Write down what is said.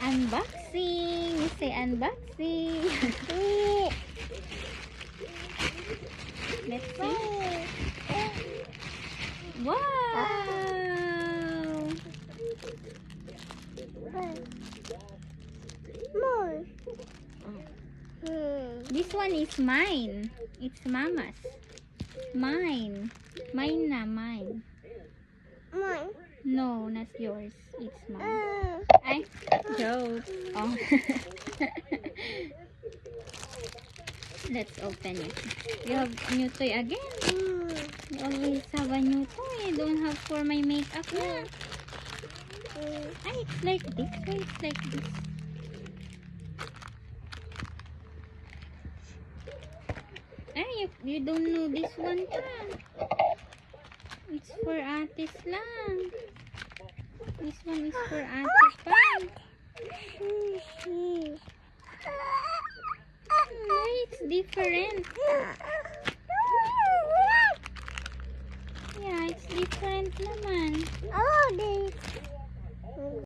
unboxing. You say unboxing. Let's see. Wow! More. This one is mine. It's Mama's. Mine. Mine na, mine. Mine. No, not yours. It's mine. Ay, joke. Oh. Let's open it. You have new toy again. You always have a new toy. I don't have for my makeup na. Ay, it's like this. Why it's like this? Ay, you don't know this one pa. It's for Atis lang. This one is for Atis pa. Why it's different? Yeah, it's different naman. Oh, this.